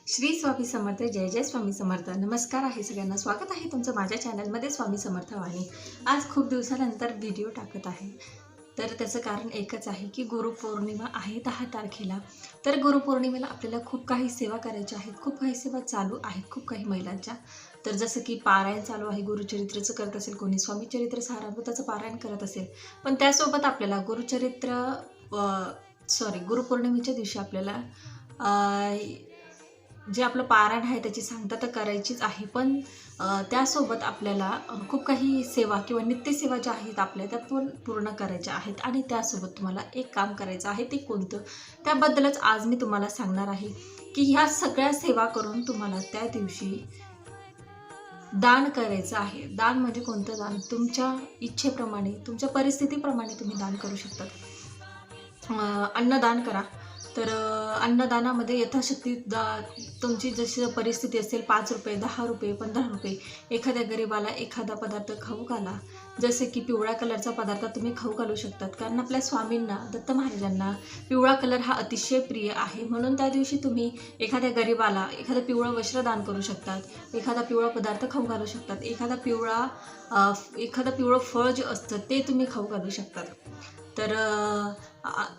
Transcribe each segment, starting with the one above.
श्री स्वामी समर्थ. जय जय स्वामी समर्थ. नमस्कार आहे सगळ्यांना. स्वागत आहे तुमचं माझ्या चॅनलमध्ये स्वामी समर्थ वाणी. आज खूप दिवसानंतर व्हिडिओ टाकत आहे. तर त्याचं कारण एकच आहे की गुरुपौर्णिमा आहे 10 तारखेला. तर गुरुपौर्णिमेला आपल्याला खूप काही सेवा करायच्या आहेत, खूप काही सेवा चालू आहेत खूप काही महिलांच्या. तर जसं की पारायण चालू आहे, गुरुचरित्राचं करत असेल कोणी, स्वामी चरित्र सारामृताचं पारायण करत असेल. पण त्यासोबत आपल्याला गुरुपौर्णिमेच्या दिवशी आपल्याला जे आपलं पारायण आहे त्याची सांगता तर करायचीच आहे, पण त्यासोबत आपल्याला खूप काही सेवा किंवा नित्यसेवा ज्या आहेत आपल्या त्या पण पूर्ण करायच्या आहेत. आणि त्यासोबत तुम्हाला एक काम करायचं आहे. ते कोणतं, त्याबद्दलच आज मी तुम्हाला सांगणार आहे की ह्या सगळ्या सेवा करून तुम्हाला त्या दिवशी दान करायचं आहे. दान म्हणजे कोणतं दान? तुमच्या इच्छेप्रमाणे, तुमच्या परिस्थितीप्रमाणे तुम्ही दान करू शकता. अन्नदान करा. तर अन्नदानामध्ये यथाशक्ती तुमची जशी परिस्थिती असेल, 5 रुपये, 10 रुपये, 15 रुपये, एखाद्या गरिबाला एखादा पदार्थ खाऊ घाला. जसे की पिवळ्या कलरचा पदार्थ तुम्ही खाऊ घालू शकतात, कारण आपल्या स्वामींना, दत्त महाराजांना पिवळा कलर हा अतिशय प्रिय आहे. म्हणून त्या दिवशी तुम्ही एखाद्या गरिबाला एखादं पिवळं वस्त्र दान करू शकतात, एखादा पिवळा पदार्थ खाऊ घालू शकतात, एखादं पिवळं फळ जे असतं ते तुम्ही खाऊ घालू शकतात. तर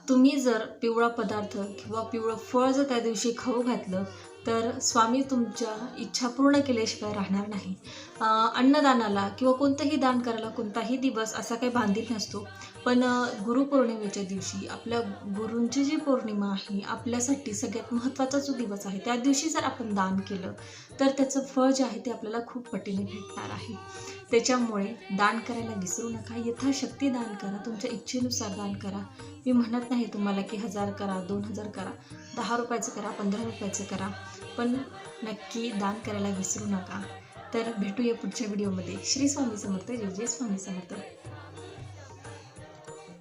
तुम्ही जर पिवळा पदार्थ किंवा पिवळं फळ जर त्या दिवशी खाऊ घातलं तर स्वामी तुमच्या इच्छा पूर्ण केल्याशिवाय राहणार नाही. अन्नदानाला किंवा कोणतंही दान करायला कोणताही दिवस असा काही बांधील नसतो, पण गुरुपौर्णिमेच्या दिवशी आपल्या गुरूंची जी पौर्णिमा आहे, आपल्यासाठी सगळ्यात महत्त्वाचा जो दिवस आहे, त्या दिवशी जर आपण दान केलं तर त्याचं फळ जे आहे ते आपल्याला खूप पटीने भेटणार आहे. त्याच्यामुळे दान करायला विसरू नका. यथाशक्ती दान करा, तुमच्या इच्छेनुसार दान करा. मी म्हणत नाही तुम्हाला की 1000 करा, 2000 करा, 10 रुपयाचं करा, 15 रुपयाचं करा, पण नक्की दान करायला विसरू नका. तर भेटूया पुढच्या व्हिडिओमध्ये. श्री स्वामी समर्थ. जय जय स्वामी समर्थ.